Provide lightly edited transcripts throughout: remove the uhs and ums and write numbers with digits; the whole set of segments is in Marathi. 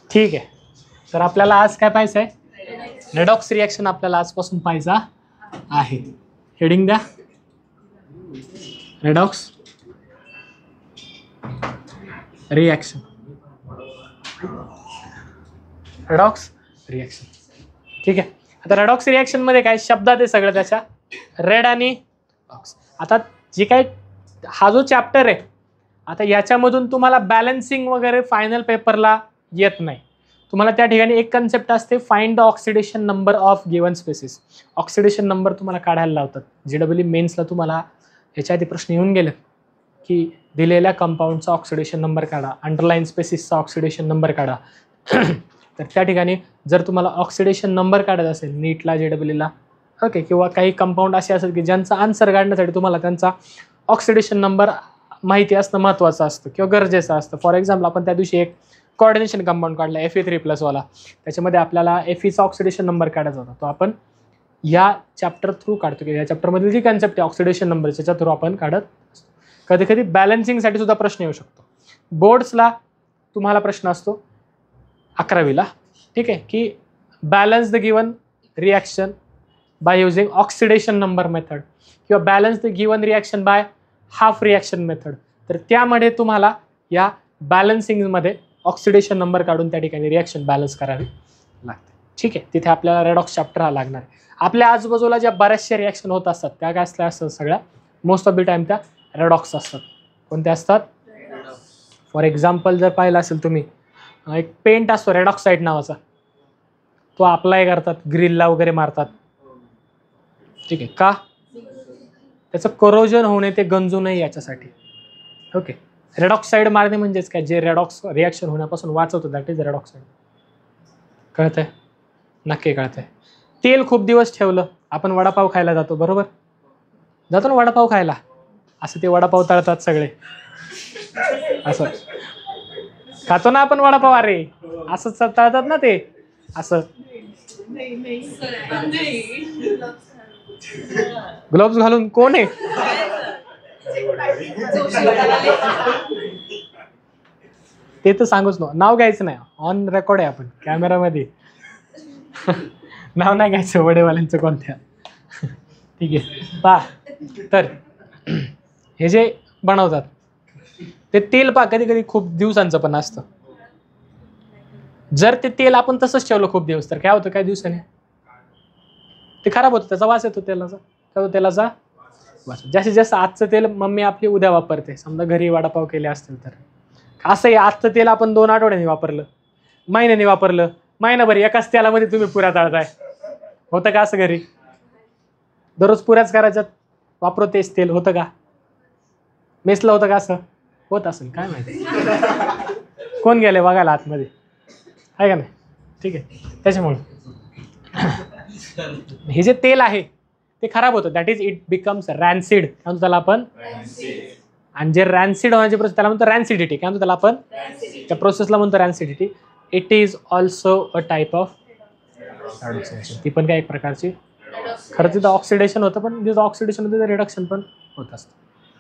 ठीक आहे. तर आपल्याला आज काय पाहायचं आहे? रेडॉक्स रिॲक्शन आपल्याला आजपासून पाहायचा आहे. हेडिंग द्या, रेडॉक्स रिॲक्शन. Redox reaction. ठीक आहे. आता रेडॉक्स रिॲक्शन मध्ये काय शब्दात आहे सगळं त्याच्या, रेड आणि ऑक्स. आता जे काय हा जो चॅप्टर आहे, आता याच्यामधून तुम्हाला बॅलन्सिंग वगैरे फायनल पेपरला येत नाही. तुम्हाला त्या ठिकाणी एक कन्सेप्ट असते, find the oxidation number of given species. Oxidation number तुम्हाला काढायला लावतात. GEE मेन्सला तुम्हाला याच्या आधी प्रश्न येऊन गेले की दिलेल्या कंपाऊंडचा ऑक्सिडेशन नंबर काढा, अंडरलाईन स्पेसिसचा ऑक्सिडेशन नंबर काढा. तर त्या ठिकाणी जर तुम्हाला ऑक्सिडेशन नंबर काढायचा असेल नीटला, GEEला, ओके, किंवा काही कंपाऊंड असे असेल की ज्यांचा आन्सर काढण्यासाठी तुम्हाला त्यांचा ऑक्सिडेशन नंबर माहिती असणं महत्त्वाचं असतं किंवा गरजेचं असतं. फॉर एक्झाम्पल आपण त्या दिवशी एक कोऑर्डिनेशन कंपाऊंड काढला Fe3+ वाला, त्याच्यामध्ये आपल्याला Feचा ऑक्सिडेशन नंबर काढायचा होता. तो आपण या चॅप्टर थ्रू काढतो की या चॅप्टरमधील जी कन्सेप्ट आहे ऑक्सिडेशन नंबर त्याच्या थ्रू आपण काढत असतो. कधी कधी बॅलन्सिंगसाठी सुद्धा प्रश्न येऊ शकतो. बोर्ड्सला तुम्हाला प्रश्न असतो 11वीला, ठीक आहे, की balance the given reaction by using oxidation number method किंवा balance the given reaction by half reaction method. तर त्यामध्ये तुम्हाला या बॅलन्सिंगमध्ये ऑक्सिडेशन नंबर काढून त्या ठिकाणी रिॲक्शन बॅलन्स करावी लागते. ठीक आहे. तिथे आपल्याला रेडॉक्स चॅप्टर हा लागणार आहे. आपल्या आजूबाजूला ज्या बऱ्याचशा रिॲक्शन होत असतात त्या काय असतात? सगळ्या मोस्ट ऑफ द टाइम त्या रेडॉक्स असतात. कोणत्या असतात? फॉर एक्झाम्पल जर पाहिलं असेल तुम्ही, एक पेंट असतो रेडॉक्साईड नावाचा, तो अप्लाय करतात, ग्रिलला वगैरे मारतात. ठीक आहे. का? त्याचं करोजन होणे, ते गंजू नये याच्यासाठी. ओके. रेडॉक्साईड मारणे म्हणजेच काय? जे रेडॉक्स रिॲक्शन होण्यापासून वाचवतं, दॅट इज रेडॉक्साईड. कळतंय? नक्की कळतंय. तेल खूप दिवस ठेवलं, आपण वडापाव खायला जातो, बरोबर? जातो ना वडापाव खायला, असं ते वडापाव तळतात सगळे, असं खातो ना आपण वडापाव. अरे असं तळतात ना ते, असं ग्लोव्स घालून. कोण आहे? ते तर सांगूच ना, नाव घ्यायचं नाही, ऑन रेकॉर्ड आहे आपण कॅमेरामध्ये. नाव नाही घ्यायचं वडेवाल्यांचं कोणत्या. ठीक आहे. पा तर हे जे बनवतात ते तेल कधी कधी खूप दिवसांचं पण असतं. जर ते तेल आपण तसंच ठेवलं खूप दिवस, तर काय होतं? काही दिवसाने ते खराब होतं, त्याचा वास येतो तेलाचा. काय होतं? तेलाचा वास. जास्तीत जास्त आजचं तेल मम्मी आपली उद्या वापरते. समजा घरी वडापाव केले असतील तर असं आहे, आजचं तेल आपण 2 आठवड्यांनी वापरलं, महिन्याने वापरलं, महिनाभर एकाच तेलामध्ये तुम्ही पुऱ्या तळताय. होतं का असं? घरी दररोज पुऱ्याच करायच्यात, वापरो तेच तेल. होतं का? मेसला होतं का असं? होत असेल, काय माहिती. कोण गेले बघायला आतमध्ये, आहे का नाही? ठीक आहे. त्याच्यामुळे हे जे तेल आहे ते खराब होतं, दॅट इज इट बिकम्स रॅन्सिड. काय म्हणतो त्याला आपण? आणि जे रॅन्सिड होण्याची प्रोसेस त्याला म्हणतो रॅन्सिडिटी. काय म्हणतो त्याला आपण? त्या प्रोसेसला म्हणतो rancidity. It is also a type of reduction. ती पण काय एक प्रकारची, खरं तिथं ऑक्सिडेशन होतं, पण जिथं ऑक्सिडेशन होतं तिथं रिडक्शन पण होत असतं.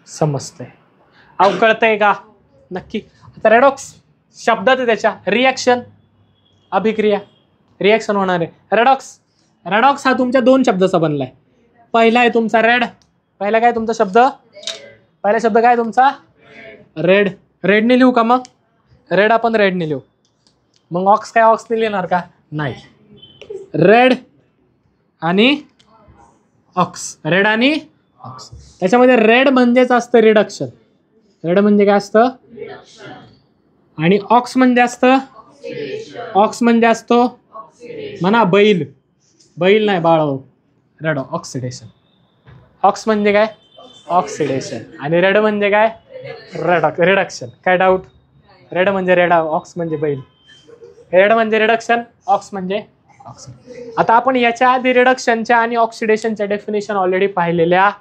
समजतंय? अहो कळतंय का? नक्की. आता रेडॉक्स शब्दात आहे त्याच्या, रिॲक्शन अभिक्रिया, रिॲक्शन होणार आहे. रेडॉक्स रेडॉक्स हा तुमच्या 2 शब्दाचा बनलाय. पहिला आहे तुमचा रेड. पहिला काय तुमचा शब्द? पहिला शब्द काय तुमचा? रेड. रेडने लिहू का मग? रेड आपण रेडने लिहू. मग ऑक्स काय ऑक्सने लिहिणार का? नाही. रेड आणि ऑक्स, रेड आणि ऑक्स. त्याच्यामध्ये रेड म्हणजेच असतं रिडक्शन. रेड म्हणजे काय असतं? आणि ऑक्स म्हणजे असतं, ऑक्स म्हणजे असतो म्हणा बैल. बैल नाही बाळो, रेड ऑक्सिडेशन. ऑक्स म्हणजे काय? ऑक्सिडेशन. आणि रेड म्हणजे काय? रिडक्शन. काय डाऊट? रेड म्हणजे रेड, ऑक्स म्हणजे बैल. रेड म्हणजे रिडक्शन, ऑक्स म्हणजे ऑक्सिडेशन. आता आपण याच्या आधी रिडक्शनच्या आणि ऑक्सिडेशनच्या डेफिनेशन ऑलरेडी पाहिलेल्या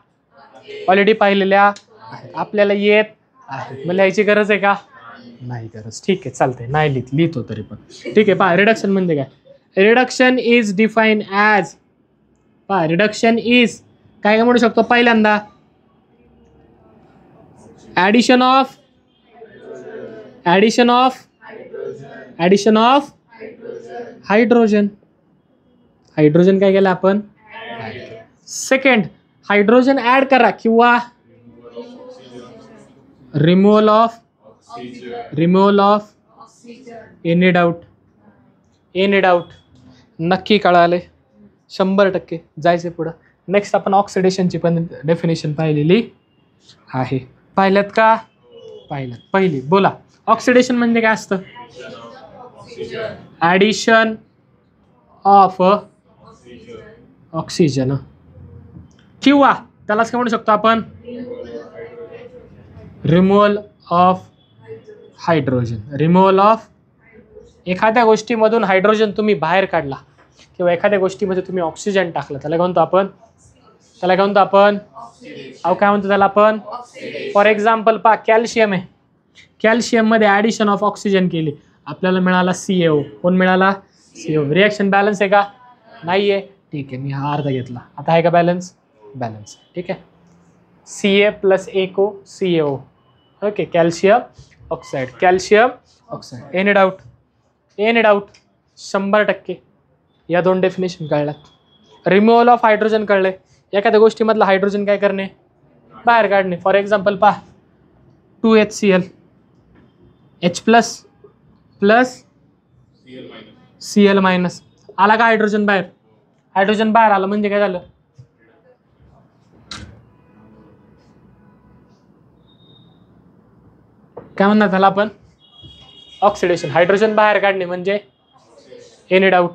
आपल्याला येत आहे. मला याची गरज आहे का? नाही गरज. ठीक आहे, चालतंय. नाही लिहितो तरी पण ठीक आहे. पहा, रिडक्शन म्हणजे काय? रिडक्शन इज डिफाईन ॲज, पहा रिडक्शन इज काय म्हणू शकतो? पहिल्यांदा ॲडिशन ऑफ हायड्रोजन. हायड्रोजन काय केलं आपण? सेकंड, हायड्रोजन ऍड करा किंवा removal of any doubt. Any doubt. नक्की कळाले? 100% जायचे पुढं. नेक्स्ट आपण ऑक्सिडेशनची पण डेफिनेशन पाहिलेली आहे. पाहिल्यात का? पाहिल्यात. पहिली बोला, ऑक्सिडेशन म्हणजे काय असतं? ॲडिशन ऑफ ऑक्सिजन किंवा त्यालाच काय म्हणू शकतो आपण? Removal of hydrogen. Removal of, एखाद्या गोष्टीमधून हायड्रोजन तुम्ही बाहेर काढला किंवा एखाद्या गोष्टीमध्ये तुम्ही ऑक्सिजन टाकलं, त्याला काय म्हणतो आपण? त्याला काय म्हणतो आपण? अहो काय म्हणतो त्याला आपण? फॉर एक्झाम्पल पहा, कॅल्शियम आहे. कॅल्शियममध्ये ॲडिशन ऑफ ऑक्सिजन केली, आपल्याला मिळाला CaO. कोण मिळाला? CO. रिॲक्शन बॅलन्स आहे का? नाही आहे. ठीक आहे, मी हा अर्धा घेतला. आता आहे का बॅलन्स? बॅलन्स. ठीक आहे. Ca + ACO CaO. Okay, calcium oxide. Calcium oxide. Any doubt? Any doubt? 100% या दोन डेफिनेशन कळल्यात. रिमूव्हल ऑफ हायड्रोजन कळले, एखाद्या गोष्टीमधलं हायड्रोजन काय करणे? बाहेर काढणे. फॉर एक्झाम्पल पहा, 2HCl H plus Cl minus. आला का हायड्रोजन बाहेर? हायड्रोजन बाहेर आलं म्हणजे काय झालं? काय म्हणणार त्याला आपण? ऑक्सिडेशन. हायड्रोजन बाहेर काढणे म्हणजे any doubt?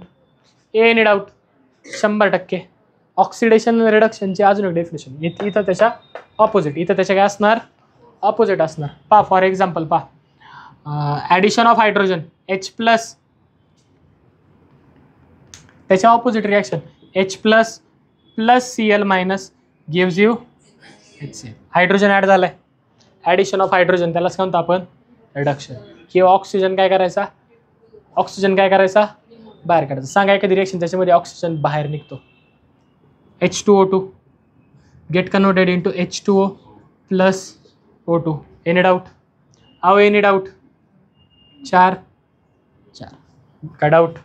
Any doubt? 100%. Oxidation रिडक्शनची अजून एक डेफिनेशन. इथं त्याच्या ऑपोजिट, इथं त्याच्या काय असणार? ऑपोजिट असणार. पहा फॉर एक्झाम्पल पहा, addition of hydrogen H plus, त्याच्या opposite reaction H plus Cl minus gives you HCl. Hydrogen add झालाय, ॲडिशन ऑफ हायड्रोजन, त्यालाच काय म्हणतो आपण? रिडक्शन. किंवा ऑक्सिजन काय करायचा? ऑक्सिजन काय करायचा? बाहेर काढायचं. सांगा एखादी रिॲक्शन त्याच्यामध्ये ऑक्सिजन बाहेर निघतो. H2O2 get converted into H2O plus O2. Any doubt? अहो एनी डाऊट? 4 का डाऊट?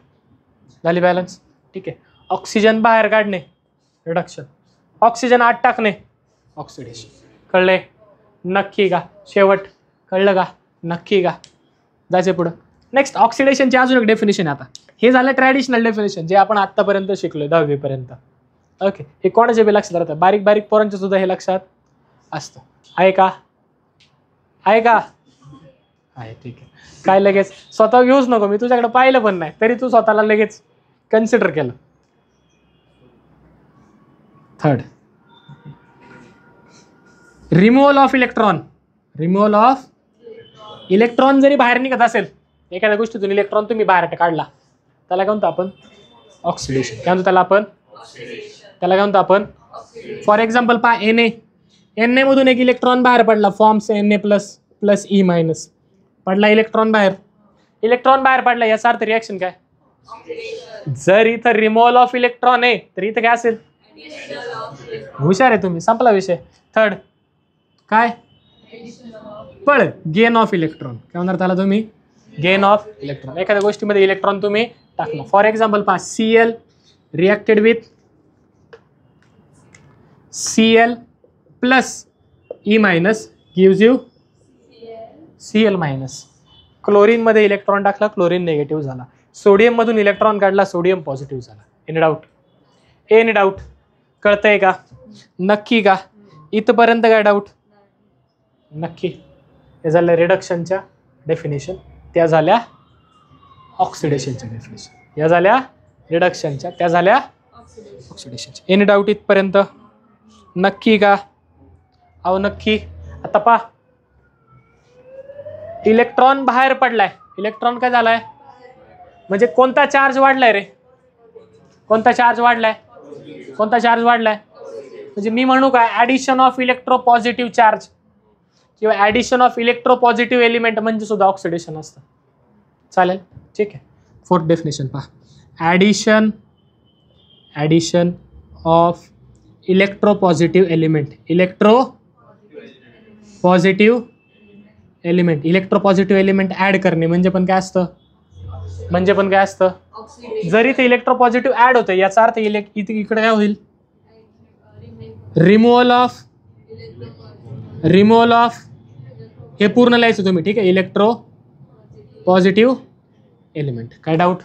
झाली बॅलन्स. ठीक आहे. ऑक्सिजन बाहेर काढणे रिडक्शन, ऑक्सिजन आत टाकणे ऑक्सिडेशन. कळले? नक्की का? शेवट कळलं का? नक्की का? जायचं पुढं. नेक्स्ट ऑक्सिडेशनची अजून एक डेफिनेशन. आता हे झालं ट्रॅडिशनल डेफिनेशन जे आपण आत्तापर्यंत शिकलोय 10वी पर्यंत. ओके, हे कोणाच्या बी लक्षात राहतं? बारीक बारीक पोरांच्या सुद्धा हे लक्षात असतं. आहे का? आहे का? आहे. ठीक आहे. काय लगेच स्वतः घेऊच नको, मी तुझ्याकडे पाहिलं पण नाही तरी तू स्वतःला लगेच कन्सिडर केलं. Third, removal of electron. Removal of electron जरी बाहेर निघत असेल, एखाद्या गोष्टीतून इलेक्ट्रॉन तुम्ही बाहेर काढला, त्याला काय म्हणतो आपण? ऑक्सिडेशन. काय म्हणतो त्याला आपण? त्याला काय म्हणतो आपण? फॉर एक्झाम्पल पहा, Na मधून एक इलेक्ट्रॉन बाहेर पडला, forms Na plus E minus. पडला इलेक्ट्रॉन बाहेर. इलेक्ट्रॉन बाहेर पडला याचा अर्थ रिॲक्शन काय? जर इथं रिमूव्हल ऑफ इलेक्ट्रॉन आहे तर इथं काय असेल? हुशार आहे तुम्ही, संपला विषय. थर्ड काय? पळ, गेन ऑफ इलेक्ट्रॉन. काय म्हणणार त्याला तुम्ही? Gain of electron. एखाद्या गोष्टीमध्ये इलेक्ट्रॉन तुम्ही टाकला. फॉर एक्झाम्पल पहा, Cl reacted with Cl plus E minus gives you Cl minus. Chlorine मध्ये इलेक्ट्रॉन टाकला, क्लोरीन निगेटिव्ह झाला. सोडियम मधून इलेक्ट्रॉन काढला, सोडियम पॉझिटिव्ह झाला. Any doubt? Any doubt? कळतंय का? नक्की का? इथपर्यंत काय डाऊट? नक्की. हे झालं रिडक्शनच्या डेफिनेशन, त्या झाल्या ऑक्सिडेशनच्या डेफिनेशन. या झाल्या रिडक्शनच्या, त्या झाल्या ऑक्सिडेशनच्या. एनी डाऊट इथपर्यंत? नक्की का? अहो नक्की. आता पहा, इलेक्ट्रॉन बाहेर पडलाय. इलेक्ट्रॉन काय झालाय? म्हणजे कोणता चार्ज वाढलाय रे? कोणता चार्ज वाढलाय? कोणता चार्ज वाढलाय? म्हणजे मी म्हणू काय, ॲडिशन ऑफ इलेक्ट्रोपॉझिटिव्ह चार्ज किंवा ॲडिशन ऑफ इलेक्ट्रोपॉझिटिव्ह एलिमेंट म्हणजे सुद्धा ऑक्सिडेशन असतं. चालेल? ठीक आहे. फोर्थ डेफिनेशन पहा, addition of electropositive element. Electropositive element add करणे म्हणजे पण काय असतं? म्हणजे पण काय असतं? जर इथे इलेक्ट्रोपॉझिटिव्ह ऍड होतं याचा अर्थ इकडे काय होईल, रिमूव्हल ऑफ हे पूर्ण लिहायचं तुम्ही, ठीक आहे, इलेक्ट्रो पॉझिटिव्ह एलिमेंट. काय डाऊट,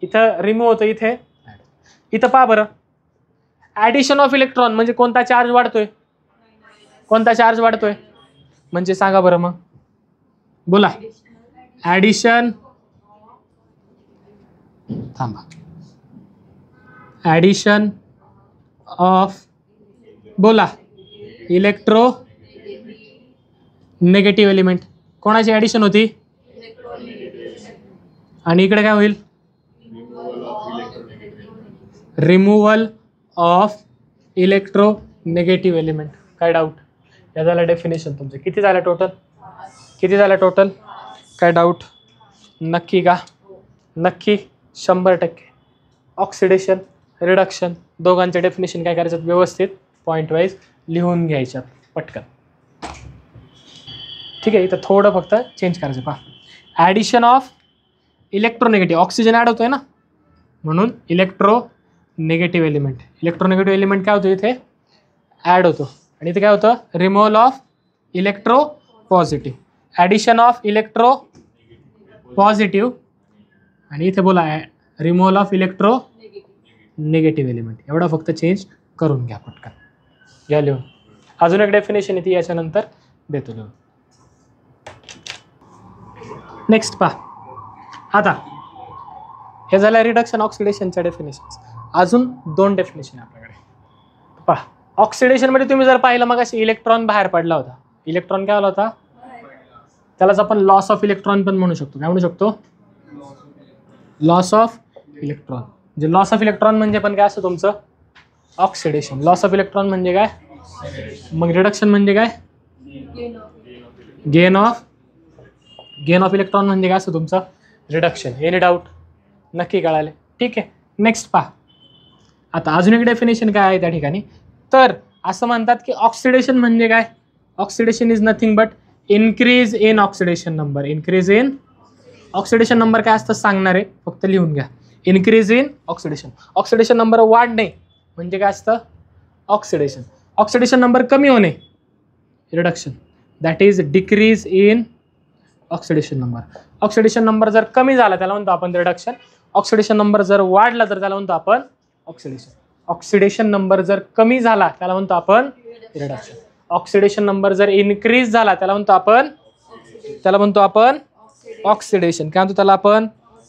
इथं रिमूव्ह होतं, इथं पहा बरं, ऍडिशन ऑफ इलेक्ट्रॉन म्हणजे कोणता चार्ज वाढतोय, कोणता चार्ज वाढतोय म्हणजे सांगा बरं मग, बोला. ऍडिशन, थांबा, ऍडिशन ऑफ, बोला, इलेक्ट्रो नेगेटिव्ह एलिमेंट. कोणाची ऍडिशन होती आणि इकडे काय होईल, removal of electro negative element. काय डाऊट, या झालं डेफिनेशन तुमचं. किती झालं टोटल, किती झालं टोटल, काय डाऊट, नक्की का, नक्की 100%. ऑक्सिडेशन रिडक्शन दोघांचे डेफिनेशन काय करायचं, व्यवस्थित पॉईंट वाईज लिहून घ्यायच्यात पटकन, ठीक आहे. इथं थोडं फक्त चेंज करायचं. पहा, ॲडिशन ऑफ इलेक्ट्रोनेगेटिव्ह, ऑक्सिजन ॲड होतोय ना, म्हणून इलेक्ट्रो नेगेटिव्ह एलिमेंट. इलेक्ट्रोनेगेटिव्ह एलिमेंट काय होतो, इथे ॲड होतो, आणि इथे काय होतं, removal of electro positive. Addition of electro positive, आणि इथे बोला removal of electro negative element. एवढं फक्त चेंज करून घ्या पटकन, घ्या लिहून. अजून एक डेफिनेशन येते याच्यानंतर देतो लिहून. नेक्स्ट पहा, आता हे झालं रिडक्शन ऑक्सिडेशनच्या डेफिनेशन्स. अजून 2 डेफिनेशन आपल्याकडे. पहा, ऑक्सिडेशनमध्ये तुम्ही जर पाहिलं मग अशी इलेक्ट्रॉन बाहेर पडला होता, इलेक्ट्रॉन काय आला होता, त्यालाच आपण लॉस ऑफ इलेक्ट्रॉन पण म्हणू शकतो. काय म्हणू शकतो, लॉस ऑफ इलेक्ट्रॉन. म्हणजे लॉस ऑफ इलेक्ट्रॉन म्हणजे पण काय असतं तुमचं, ऑक्सिडेशन. लॉस ऑफ इलेक्ट्रॉन म्हणजे काय, मग रिडक्शन म्हणजे काय, गेन ऑफ इलेक्ट्रॉन म्हणजे काय असतं तुमचं, रिडक्शन. एनी डाऊट, नक्की कळाले, ठीक आहे. नेक्स्ट पहा, आता अजून एक डेफिनेशन काय आहे त्या ठिकाणी, तर असं म्हणतात की ऑक्सिडेशन म्हणजे काय, oxidation is nothing but increase in oxidation number. Increase in oxidation number काय असतं सांगणार आहे, फक्त लिहून घ्या. Increase in oxidation, oxidation number वाढणे म्हणजे काय असतं, ऑक्सिडेशन. ऑक्सिडेशन नंबर कमी होणे, reduction. That is decrease in oxidation number. Oxidation number जर कमी झाला त्याला म्हणतो आपण रिडक्शन. ऑक्सिडेशन नंबर जर वाढला तर त्याला म्हणतो आपण ऑक्सिडेशन. ऑक्सिडेशन नंबर जर कमी झाला त्याला म्हणतो आपण रिडक्शन. ऑक्सिडेशन नंबर जर इन्क्रीज झाला त्याला म्हणतो आपण ऑक्सिडेशन. काय म्हणतो त्याला आपण,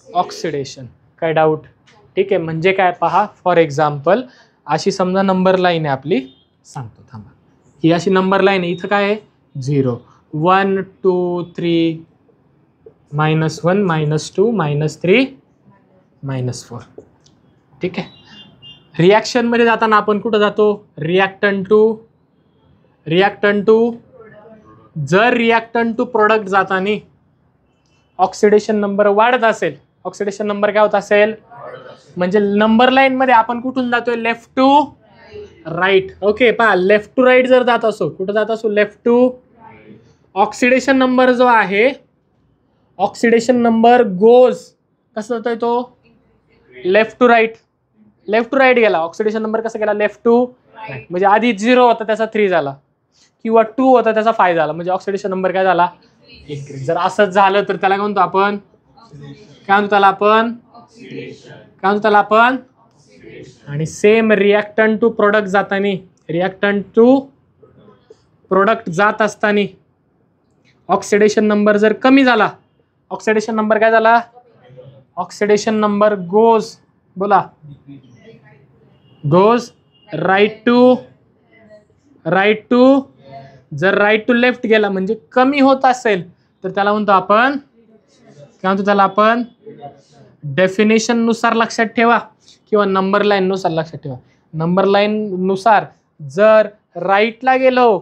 ऑक्सिडेशन. काय डाऊट, ठीक आहे. म्हणजे काय पहा, फॉर एक्झाम्पल अशी समजा नंबर लाईन आहे आपली, सांगतो थांबा. ही अशी नंबर लाईन आहे, इथं काय आहे 0 1 2 3 -1 -2 -3 -4, ठीक आहे. रिॲक्शनमध्ये जाताना आपण कुठं जातो, रिॲक्टंट टू जर रिॲक्टंट टू प्रोडक्ट जाताना ऑक्सिडेशन नंबर वाढत असेल, ऑक्सिडेशन नंबर काय होत असेल, म्हणजे नंबर लाईन मध्ये आपण कुठून जातोय, लेफ्ट टू राईट. ओके, पहा, लेफ्ट टू राईट जर जात असो, कुठं जात असो, लेफ्ट टू. ऑक्सिडेशन नंबर जो आहे, ऑक्सिडेशन नंबर गोज कसं जातोय तो, left to right. Left to right गेला, ऑक्सिडेशन नंबर कसं गेला, लेफ्ट टू राईट. म्हणजे आधी 0 होता त्याचा 3 झाला, किंवा 2 होता त्याचा 5 झाला, म्हणजे ऑक्सिडेशन नंबर काय झाला, इन्क्रीज. जर असंच झालं तर त्याला काय म्हणतो आपण, आणि सेम रिॲक्टंट टू प्रोडक्ट जाताना, रिॲक्टंट टू प्रोडक्ट जात असताना ऑक्सिडेशन नंबर जर कमी झाला, ऑक्सिडेशन नंबर काय झाला, ऑक्सिडेशन नंबर गोज, बोला, गोज राईट टू. जर राईट टू लेफ्ट गेला म्हणजे कमी होत असेल तर त्याला म्हणतो आपण, काय म्हणतो त्याला आपण, डेफिनेशन नुसार लक्षात ठेवा किंवा नंबर लाईन नुसार लक्षात ठेवा. नंबर लाईन नुसार जर राईटला गेलो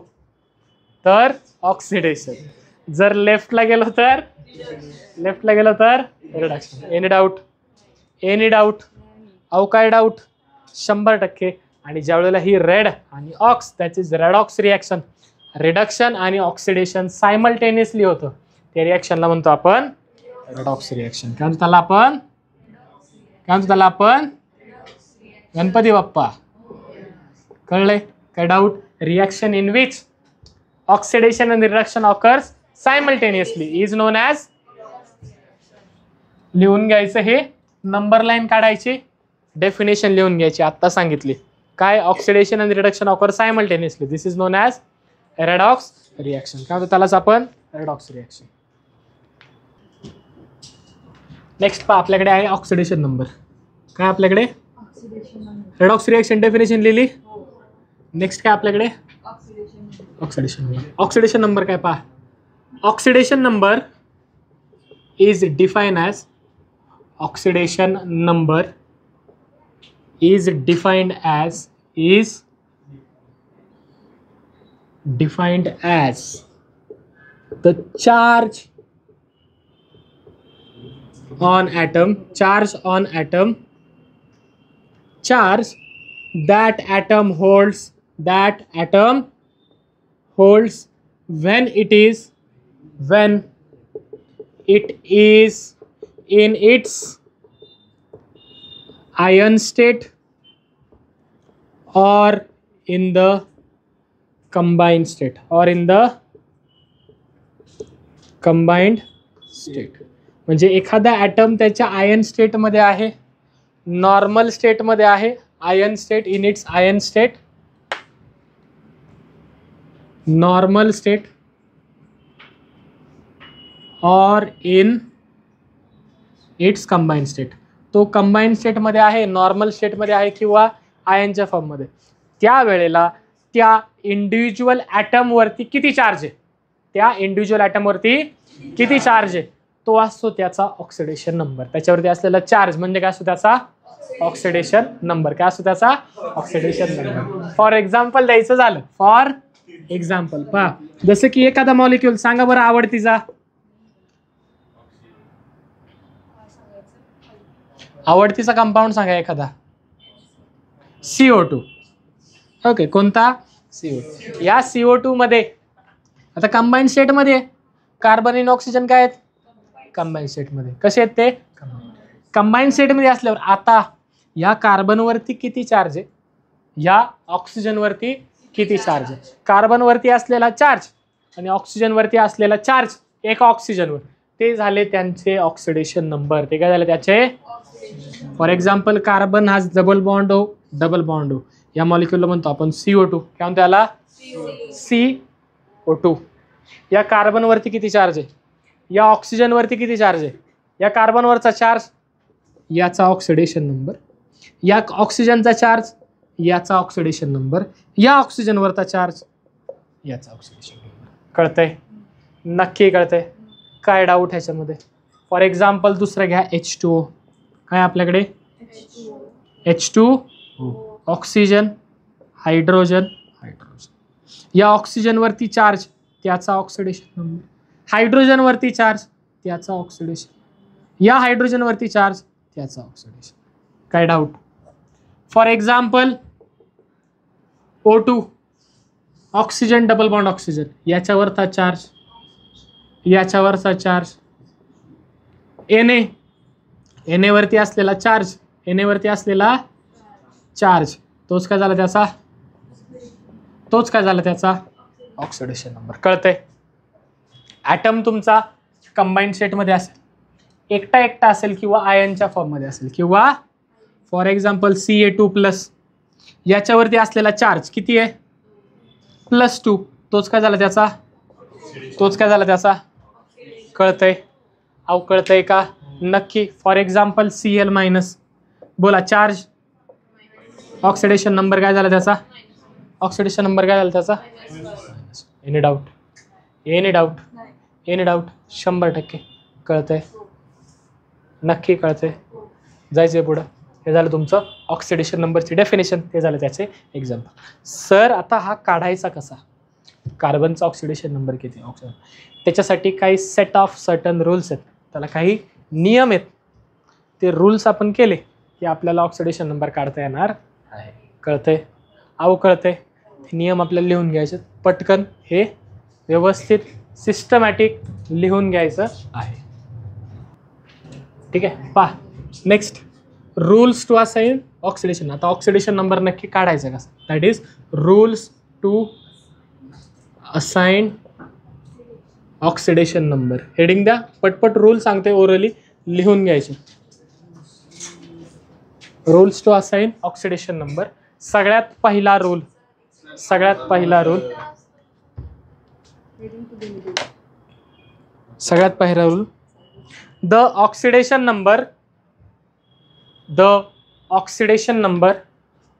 तर ऑक्सिडेशन, जर लेफ्टला गेलो तर रिडक्शन. एनी डाऊट, अहो काय डाऊट, 100%. आणि ज्या वेळेला ही रेड आणि ox, that is redox reaction, reduction आणि ऑक्सिडेशन सायमल्टेनियसली होतं, त्या रिॲक्शनला म्हणतो आपण रेडॉक्स रिॲक्शन. काय म्हणतो त्याला आपण काय म्हणतो त्याला आपण? गणपती बाप्पा. कळलंय? काय doubt? Reaction in which oxidation and reduction occurs simultaneously is non as. लिहून घ्यायचं, हे नंबर लाईन काढायची, डेफिनेशन लिहून घ्यायची. आत्ता सांगितली काय? Oxidation and reduction occur simultaneously, this is non as redox reaction. काय म्हणतो त्यालाच आपण? Redox reaction. नेक्स्ट पहा, आपल्याकडे आहे ऑक्सिडेशन नंबर. काय आपल्याकडे? रेडॉक्स रिॲक्शन डेफिनेशन लिहिली. नेक्स्ट काय आपल्याकडे? Oxidation number. ऑक्सिडेशन नंबर काय पहा? Oxidation number is define as, oxidation number is defined as the charge on atom charge that atom holds when it is in its ion state or in the combined state म्हणजे एखादा ॲटम त्याच्या आयन स्टेटमध्ये आहे, नॉर्मल स्टेटमध्ये आहे, ion state, in its ion state, normal state और इन इट्स कंबाईंड स्टेट. तो कंबाईंड स्टेटमध्ये आहे, नॉर्मल स्टेटमध्ये आहे किंवा आयनच्या फॉर्ममध्ये. त्यावेळेला त्या इंडिव्हिज्युअल ॲटमवरती किती चार्ज आहे, त्या इंडिव्हिज्युअल ॲटमवरती किती चार्ज आहे, तो असतो त्याचा ऑक्सिडेशन नंबर. त्याच्यावरती असलेला चार्ज म्हणजे काय असतो? त्याचा ऑक्सिडेशन नंबर. काय असतो त्याचा? Oxidation number. फॉर एक्झाम्पल द्यायचं झालं, फॉर एक्झाम्पल पहा, जसं की एखादा मॉलिक्यूल सांगा बरं आवडतीचा. आवडतीचा कंपाऊंड सांगा एखादा. CO2. ओके, कोणता? CO2. या CO2 मध्ये आता कंबाईंड स्टेटमध्ये कार्बन आणि ऑक्सिजन काय आहेत? कंबाईंड स्टेटमध्ये. कसे आहेत ते? कंबाईंड स्टेटमध्ये असल्यावर आता या कार्बनवरती किती चार्ज आहे, या ऑक्सिजनवरती किती चार्ज आहे? कार्बनवरती असलेला चार्ज आणि ऑक्सिजनवरती असलेला चार्ज एका ऑक्सिजनवर, ते झाले त्यांचे ऑक्सिडेशन नंबर. ते काय झाले त्याचे? फॉर एक्झाम्पल कार्बन हा डबल बॉन्ड हो, या मॉलिक्यूलला म्हणतो आपण CO2. काय म्हणतो याला? CO2. या कार्बनवरती किती चार्ज आहे, या ऑक्सिजनवरती किती चार्ज आहे? या कार्बनवरचा चार्ज, याचा ऑक्सिडेशन नंबर, या ऑक्सिजनचा चार्ज, याचा ऑक्सिडेशन नंबर, या ऑक्सिजनवरचा चार्ज, याचा ऑक्सिडेशन नंबर. कळतंय? नक्की कळतंय? काय डाऊट ह्याच्यामध्ये? फॉर एक्झाम्पल दुसरं घ्या, H2O. काय आपल्याकडे? H2, oxygen, hydrogen. या ऑक्सिजनवरती चार्ज, त्याचा ऑक्सिडेशन नंबर. हायड्रोजनवरती चार्ज, त्याचा ऑक्सिडेशन. या हायड्रोजनवरती चार्ज, त्याचा ऑक्सिडेशन. काय doubt? For example O2, oxygen double bond oxygen, याच्यावरचा चार्ज, याच्यावरचा चार्ज. Na वरती असलेला चार्ज, Na वरती असलेला चार्ज, तोच काय झाला त्याचा ऑक्सिडेशन नंबर. कळतंय? ॲटम तुमचा कंबाईंड स्टेटमध्ये असेल, एकटा असेल किंवा आयनच्या फॉर्ममध्ये असेल, किंवा फॉर एक्झाम्पल Ca2+, याच्यावरती असलेला चार्ज किती आहे? +2. तोच काय झाला त्याचा? कळतंय? कळतंय का? नक्की. फॉर एक्झाम्पल Cl-, बोला चार्ज, ऑक्सिडेशन नंबर काय झाला त्याचा? ऑक्सिडेशन नंबर काय झाला त्याचा? Any doubt? 100% कळतंय? नक्की कळतंय? जायचंय पुढं. हे झालं तुमचं ऑक्सिडेशन नंबरची डेफिनेशन, ते झालं त्याचे एक्झाम्पल. सर आता हा काढायचा कसा? कार्बनचा ऑक्सिडेशन नंबर किती? त्याच्यासाठी काही सेट ऑफ सर्टन रूल्स आहेत, त्याला काही नियम आहेत. ते रूल्स आपण केले की आपल्याला ऑक्सिडेशन नंबर काढता येणार आहे. कळतंय? कळतंय? नियम आपल्याला लिहून घ्यायचे पटकन, हे व्यवस्थित सिस्टमॅटिक लिहून घ्यायचं आहे. ठीक आहे? पहा next rules to assign oxidation. आता ऑक्सिडेशन नंबर नक्की काढायचा कसा, that is rules to assign oxidation number. Heading द्या पटपट, रूल सांगते ओरली लिहून घ्यायचे. Rules to assign oxidation number. सगळ्यात पहिला rule the oxidation number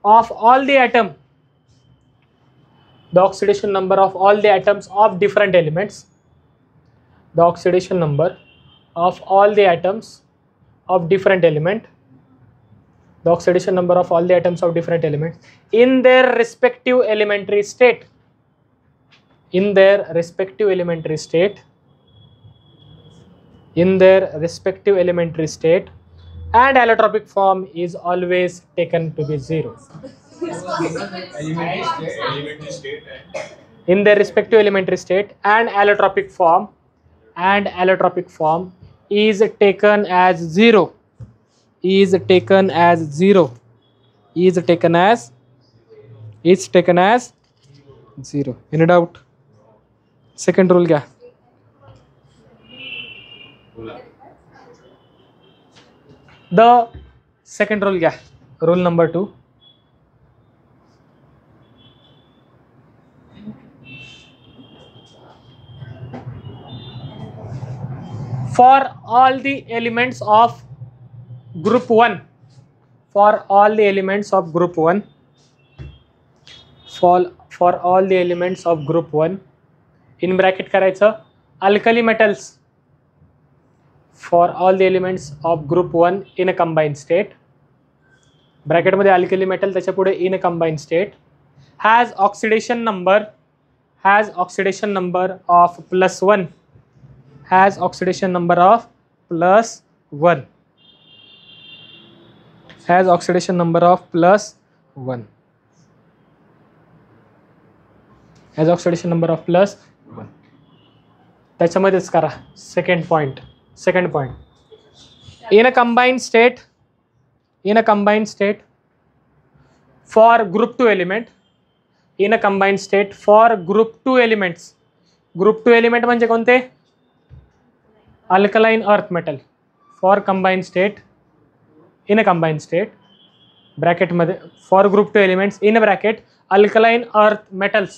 of all the atoms of different elements, the oxidation number of all the atoms of different element, the oxidation number of all the atoms of different elements in their respective elementary state, and allotropic form is always taken to be 0. In their respective elementary state and allotropic form is taken as 0. Any doubt? Second rule क्या? The second rule क्या? Rule number 2. For all the elements of group 1, for all the elements of group 1, in bracket करायचं alkali metals, for all the elements of group 1 in a combined state, bracket मध्ये alkali metal, त्याच्या पुढे in a combined state, has oxidation number of +1, has oxidation number of +1, has oxidation number of +1, has oxidation number of +1. त्याच्यामध्येच करा second point. In a combined state, for group 2 element, in a combined state for group 2 elements, group 2 element म्हणजे कोणते? Alkaline earth metal. For combined state, in a combined state, bracket मध्ये for group 2 elements in a bracket alkaline earth metals,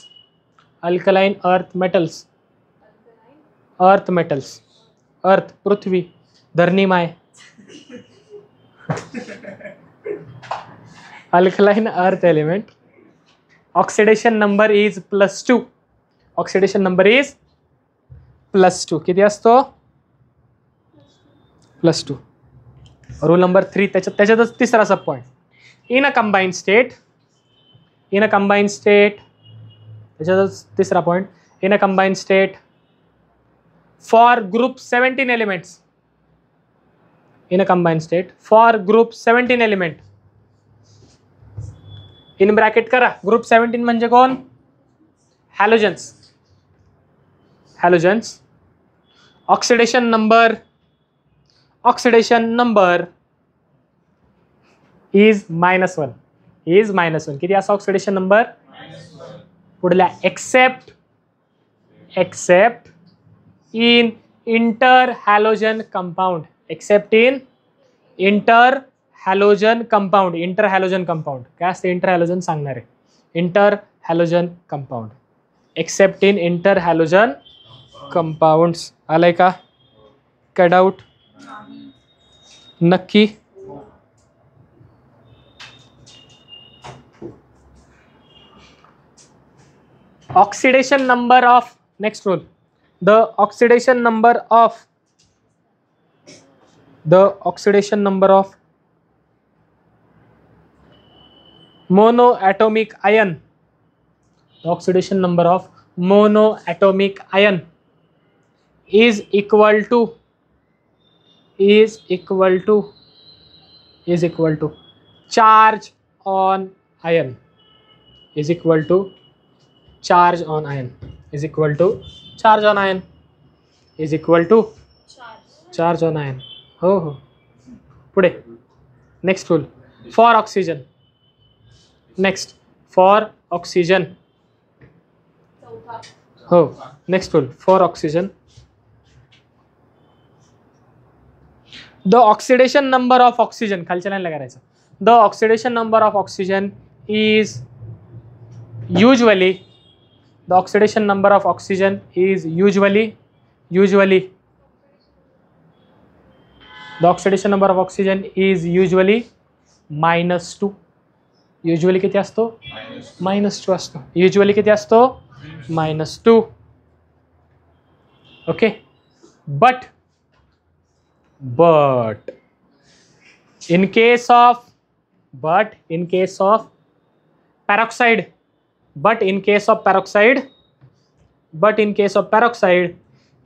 earth पृथ्वी, धरणी माय, alkaline earth element, oxidation number is +2. किती असतो? +2. रूल नंबर 3 त्याच्यातच तिसरा sub point. In a combined state, त्याच्यातच तिसरा point. In a combined state for group 17 elements, in a combined state for group 17 element, in bracket करा. group 17 म्हणजे कोण? halogens. oxidation number is -1. किती असा ऑक्सिडेशन नंबर? पुढल्या except in interhalogen compound, interhalogen compound. काय असते इंटरहॅलोजन सांगणार आहे? इंटरहॅलोजन कंपाऊंड, एक्सेप्ट इन इंटरहॅलोजन कंपाऊंड्स. आलंय का? काय डाऊट? नक्की? Oxidation number of, next rule, the oxidation number of monoatomic ion, the oxidation number of monoatomic ion is equal to charge on ion, is equal to charge on ion, is equal to charge on ion, is equal to charge on ion. हो हो, पुढे next rule for oxygen. Next for oxygen. हो next rule for oxygen. The oxidation number of oxygen खालच्या लाईनला करायचं. The oxidation number of oxygen is usually. The oxidation number of oxygen is usually the oxidation number of oxygen is usually -2. usually किती असतो? -2 असतो. usually किती असतो? -2. Okay. but in case of peroxide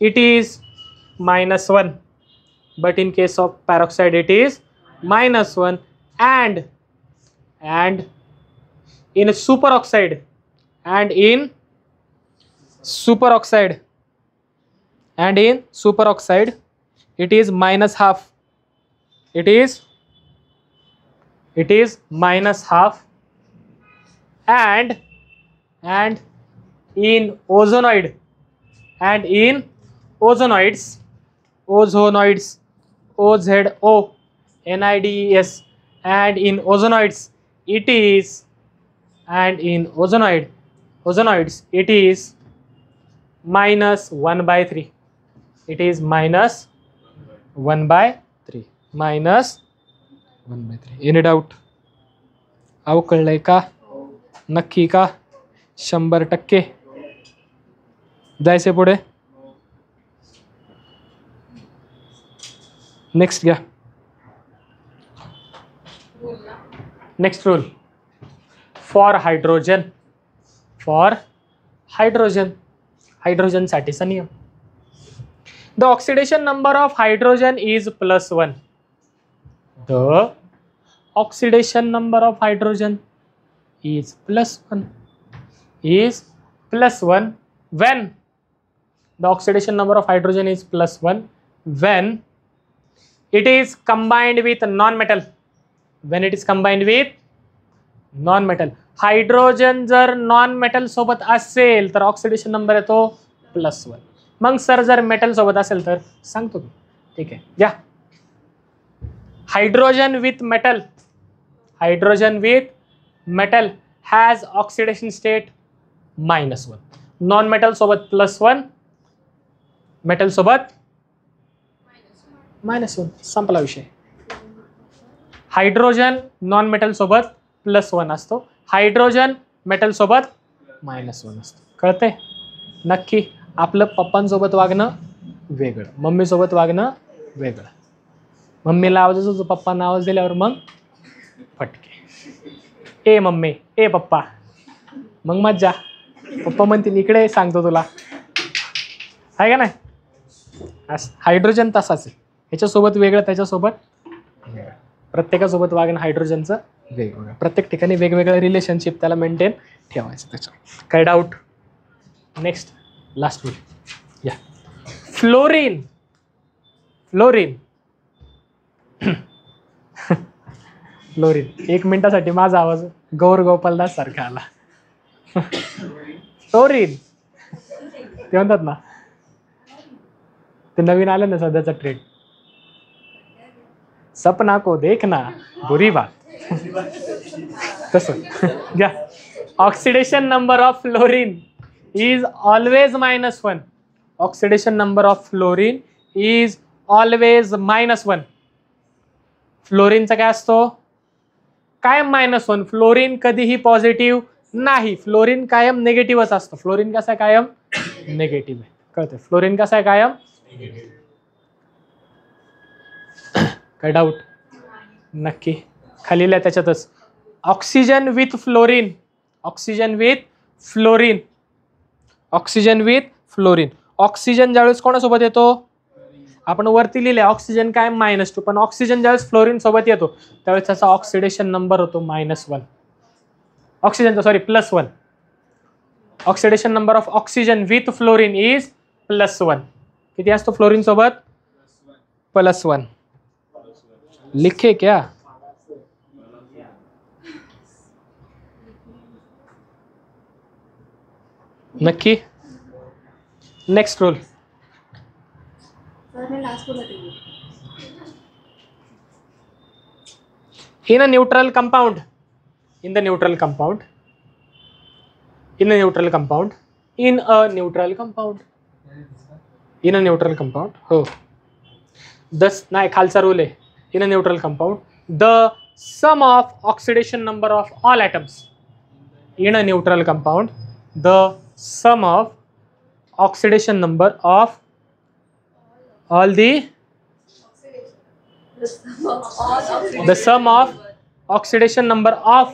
it is -1. But in case of peroxide it is -1 and in superoxide it is -1/2. it is -1/2 and in ozonoids OZONIDES and in ozonoids it is -1/3. it is -1/3. Any doubt? अहो कळलंय का? नक्की का? 100%. जायचे पुढे. नेक्स्ट घ्या. Next rule for hydrogen. Hydrogen साठीचा नियम. The oxidation number of hydrogen is +1. The oxidation number of hydrogen is +1 when the oxidation number of hydrogen is +1 when it is combined with non-metal. Hydrogen जर नॉन मेटल सोबत असेल तर ऑक्सिडेशन नंबर येतो +1. मग सर जर मेटल सोबत असेल तर सांगतो. ठीक आहे घ्या. Hydrogen with metal has oxidation state -1. Non metal सोबत +1, मेटल सोबत -1. संपला विषय. हायड्रोजन नॉन मेटल सोबत +1 असतो. हायड्रोजन मेटल सोबत -1 असतो. कळते? नक्की. आपलं पप्पांसोबत वागणं वेगळं, मम्मीसोबत वागणं वेगळं. मम्मीला आवाज येतो, पप्पांना आवाज दिल्यावर मग फटके. ए मम्मी, ए पप्पा, मग मज्जा. पप्पा म्हणतील इकडे सांगतो तुला, आहे का नाही? हायड्रोजन तसाच आहे. ह्याच्यासोबत वेगळं, त्याच्यासोबत वेगळं. प्रत्येकासोबत वागणं हायड्रोजनचं वेगवेगळं. प्रत्येक ठिकाणी वेगवेगळं रिलेशनशिप त्याला मेंटेन ठेवायचं. त्याच्या काय डाऊट? नेक्स्ट लास्ट रूल या. फ्लोरीन 1 मिनिटासाठी माझा आवाज गौर गोपालदास सारखा आला. फ्लोरीन ते म्हणतात ना, ते नवीन आलं ना सध्याचा ट्रेंड, सपना को देखना बुरी बात. तसं घ्या. Oxidation number of fluorine is always -1. Oxidation number of fluorine is always -1. फ्लोरीनचा काय असतो? कायम -1. फ्लोरीन कधीही पॉझिटिव्ह नाही. फ्लोरीन कायम निगेटिव्हच असतो. फ्लोरीन कसा आहे? कायम निगेटिव्ह आहे. कळते? फ्लोरीन कसा आहे? कायम. काय डाऊट? नक्की. खाली लिहा त्याच्यातच. Oxygen with fluorine. ऑक्सिजन ज्यावेळेस कोणासोबत येतो? आपण वरती लिहिले ऑक्सिजन काय -2, पण ऑक्सिजन ज्यावेळेस फ्लोरीन सोबत येतो त्यावेळेस त्याचा ऑक्सिडेशन नंबर होतो -1. ऑक्सिजनचा +1. Oxidation number of oxygen with fluorine is +1. किती असतो फ्लोरीन सोबत? +1. लिखे क्या? नक्की. Next rule. In a neutral compound, in the neutral compound, in a neutral compound, in a neutral compound, in a neutral compound. हो. दस नाही खालचा रूल आहे. In a neutral compound, the sum of oxidation number of all atoms. In a neutral compound, the sum of oxidation number of all the sum of oxidation number of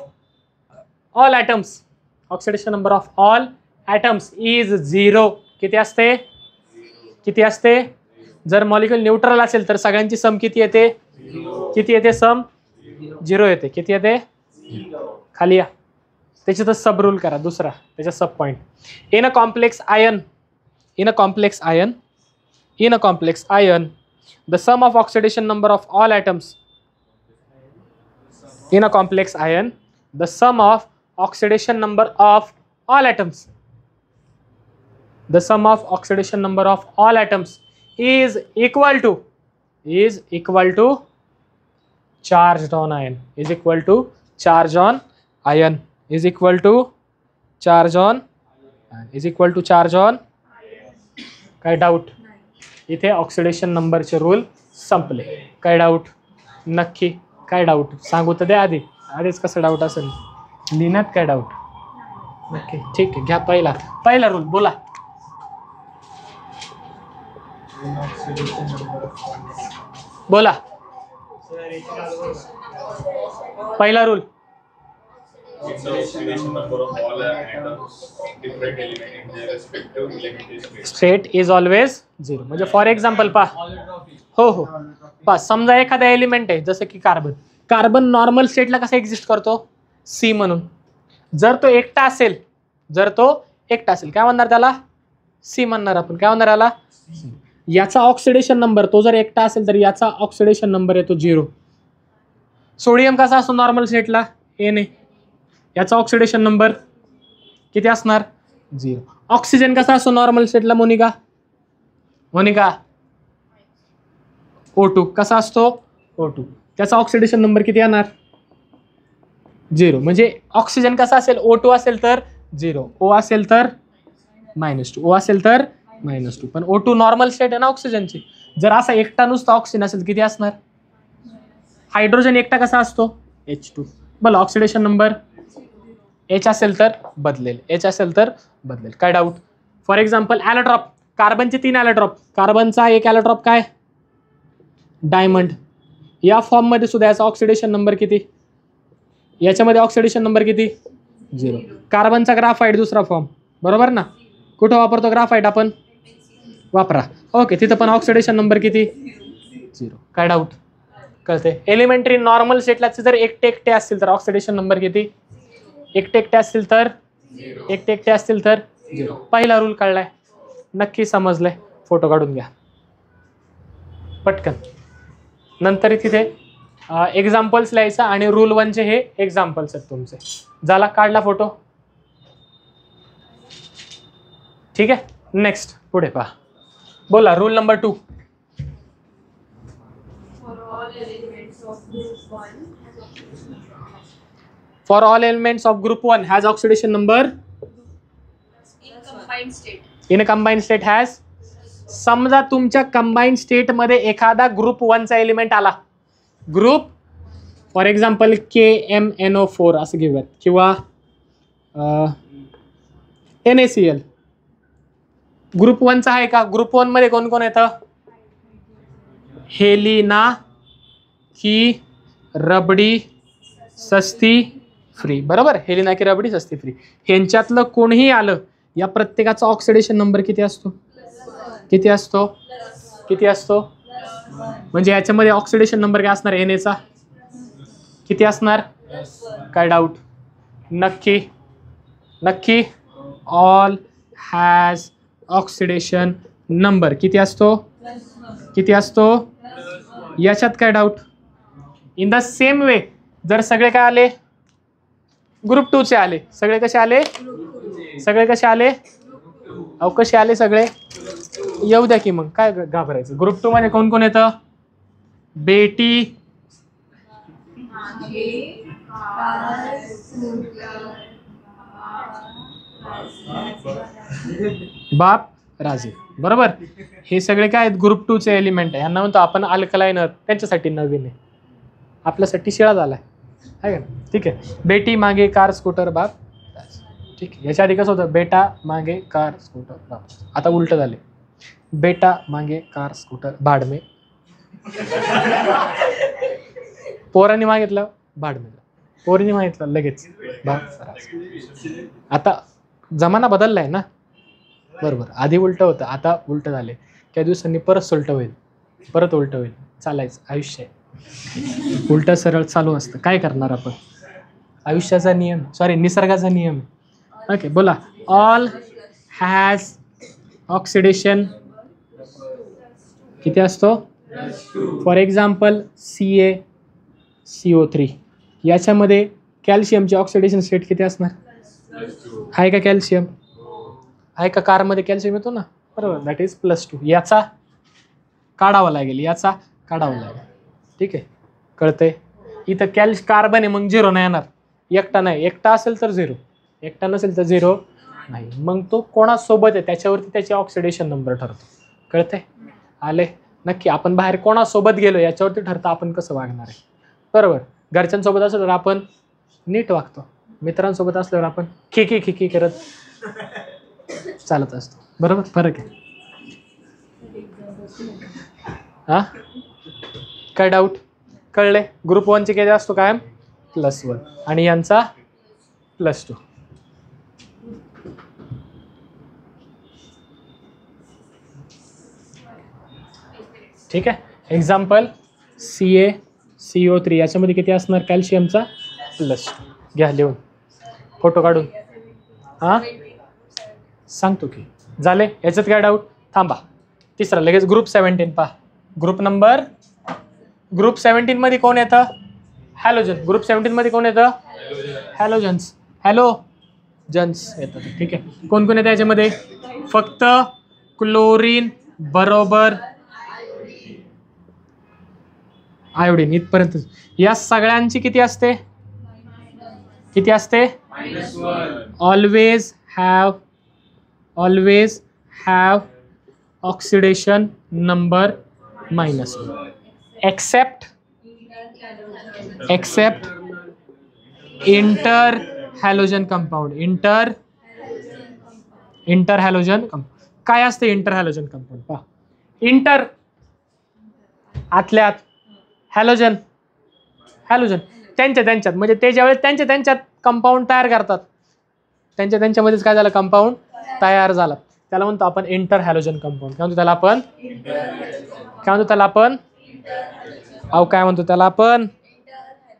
all atoms, oxidation number of all atoms is 0. किती असते? किती असते? जर मॉलिक्यूल न्यूट्रल असेल तर सगळ्यांची सम किती येते? किती येते सम? 0 येते. किती येते? खाली या. त्याच्यातच सब रूल करा दुसरा, त्याच्या sub point. In a complex ion, in a complex ion, in a complex ion, the sum of oxidation number of all atoms. In a complex ion, the sum of oxidation number of all atoms, the sum of oxidation number of all atoms is equal to charged on ion, is equal to charge on ion, is equal to charge on, is equal to charge on. काय डाऊट? इथे ऑक्सिडेशन नंबरचे रूल संपले. काय डाऊट? नक्की काय डाऊट सांगू तर द्या आधी. आधीच कसं डाऊट असेल लिहिण्यात काय डाऊट? नक्की ठीक आहे. घ्या पहिला रूल बोला. बोला पहिला रूल. State is always 0. म्हणजे फॉर एक्झाम्पल पहा. हो हो पहा, समजा एखादा एलिमेंट आहे जसं की कार्बन. कार्बन नॉर्मल स्टेटला कसा एक्झिस्ट करतो? सी म्हणून. जर तो एकटा असेल, जर तो एकटा असेल काय म्हणणार त्याला? सी म्हणणार आपण. काय म्हणणार याला? याचा ऑक्सिडेशन नंबर, तो जर एकटा असेल तर याचा ऑक्सिडेशन नंबर येतो 0. सोडियम कसा असतो नॉर्मल स्टेटला? Na. याचा ऑक्सिडेशन नंबर किती असणार? 0. ऑक्सिजन कसा असतो नॉर्मल स्टेटला मोनिका? मोनिका O2 कसा असतो? O2. त्याचा ऑक्सिडेशन नंबर किती येणार? 0. म्हणजे ऑक्सिजन कसा असेल? O2 असेल तर 0, O असेल तर -2, O असेल तर -2. पण O2 नॉर्मल स्टेट आहे ना ऑक्सिजनची. जर असा एकटा नुसता ऑक्सिजन असेल किती असणार? हायड्रोजन एकटा कसा असतो? H2. बोला ऑक्सिडेशन नंबर H असेल तर बदलेल, H असेल तर बदलेल. काय डाऊट? For example ॲलोट्रॉप. कार्बनचे 3 ॲलोट्रॉप. कार्बनचा एक ॲलोट्रॉप काय? डायमंड. या फॉर्ममध्ये सुद्धा याचा ऑक्सिडेशन नंबर किती? याच्यामध्ये ऑक्सिडेशन नंबर किती? 0. कार्बनचा ग्राफाईट दुसरा फॉर्म, बरोबर ना? कुठं वापरतो ग्राफाईट आपण? वापरा. ओके, तिथं पण ऑक्सिडेशन नंबर किती? 0. काय डाऊट? कळते. एलिमेंटरी नॉर्मल स्टेटला जर एकटे असतील तर ऑक्सिडेशन नंबर किती? एकटे असतील तर 0. पहिला रूल कळलाय? नक्की समजलंय? फोटो काढून घ्या पटकन. नंतर तिथे एक्झाम्पल्स लिहायचा आणि रूल 1चे हे एक्झाम्पल्स आहेत तुमचे. झाला? काढला फोटो? ठीक आहे. नेक्स्ट पुढे पहा. बोला rule number 2. For all elements of group 1 has oxidation number in a combined state has. समजा तुमच्या कंबाईन स्टेट मध्ये एखादा ग्रुप 1चा एलिमेंट आला. ग्रुप फॉर एक्झाम्पल KMNO4 असं घेऊयात किंवा NaCl. ग्रुप 1चा आहे का? ग्रुप 1 मध्ये कोण कोण येतं? हेलिना, की रबडी, सस्ती, फ्री. बरोबर? हेलिना, की रबडी, सस्ती, फ्री. ह्यांच्यातलं कोणीही आलं, या प्रत्येकाचा ऑक्सिडेशन नंबर किती असतो? किती असतो? किती असतो? म्हणजे याच्यामध्ये ऑक्सिडेशन नंबर काय असणार? Na किती असणार? काय डाऊट? नक्की नक्की. ऑल हॅज ऑक्सिडेशन नंबर किती असतो? किती असतो? याच्यात काय doubt? In the same way जर सगळे काय आले? ग्रुप 2 चे आले. सगळे कसे आले? सगळे कसे आले? अहो कसे आले सगळे, येऊ द्या की मग काय घाबरायचं. ग्रुप 2 मध्ये कोण कोण येतं? बेटी, बाप, राजे. बरोबर. हे सगळे काय आहेत? ग्रुप 2 चे एलिमेंट आहे. यांना म्हणतो आपण अल्कलाइन अर्थ. त्यांच्यासाठी नवीन आहे, आपल्यासाठी शिळा झालाय आहे का. ठीक आहे. बेटी मागे कार स्कूटर बाप. ठीक आहे. याच्या आधी कसं होतं? बेटा मागे कार स्कूटर बाप. आता उलट झाले. बेटा मागे कार स्कूटर भाडमे. पोरांनी मागितलं भाडमे, पोरीने मागितलं लगेच बाप. आता जमाना बदललाय ना. बरोबर. आधी उलट होतं, आता उलट झाले. काही दिवसांनी परत उलट होईल, परत उलट होईल. चालायचं आयुष्य आहे, उलट सरळ चालू असतं. काय करणार आपण? आयुष्याचा नियम, सॉरी निसर्गाचा नियम. ओके बोला. ऑल हॅज ऑक्सिडेशन किती असतो? For example CaCO3. याच्यामध्ये कॅल्शियमची ऑक्सिडेशन स्टेट किती असणार? आहे का कॅल्शियम? आहे का? कारमध्ये कॅल्शियम येतो ना. बरोबर. That is +2. याचा काढावा लागेल, याचा काढावा लागेल. ठीक आहे. कळतंय? इथं कार्बन आहे मग 0 नाही येणार. एकटा नाही, एकटा असेल तर 0, एकटा नसेल तर 0 नाही. मग तो कोणासोबत आहे त्याच्यावरती त्याची ऑक्सिडेशन नंबर ठरतो. कळतंय? आले नक्की. आपण बाहेर कोणासोबत गेलो याच्यावरती ठरतं आपण कसं वागणार आहे. बरोबर. घरच्यांसोबत असलो तर आपण नीट वागतो, मित्रांसोबत असल्यावर आपण खिकी करत चालत असतो. बरोबर. फरक आहे. हा काय डाऊट? कळले? ग्रुप 1 चे किती असतो कायम? +1 आणि यांचा +2. ठीक आहे. Example CaCO3. याच्यामध्ये किती असणार? कॅल्शियमचा +2. घ्या लिहून, फोटो काढून. हां सांगतो की. झाले? याच्यात काय डाऊट? थांबा. तिसरा लगेच ग्रुप 17 पहा. ग्रुप 17 मध्ये कोण येतं? हॅलोजन. ग्रुप 17 मध्ये कोण येतं? हॅलोजन्स. हॅलोजन्स येतात. ठीक आहे. कोण कोण येतं याच्यामध्ये? फक्त क्लोरीन बरोबर आयोडीन इथपर्यंत. या सगळ्यांची किती असते? किती असते? Always have oxidation number -1 except inter halogen compound. Inter halogen compound काय असते? इंटर हॅलोजन कंपाऊंड पहा. इंटर आतल्यात, हॅलोजन त्यांच्यात म्हणजे ते ज्यावेळेस त्यांच्यात कंपाऊंड तयार करतात, त्यांच्यामध्येच काय झालं? कंपाऊंड तयार झाला. त्याला म्हणतो आपण इंटर हॅलोजन कंपाऊंड. काय म्हणतो त्याला आपण?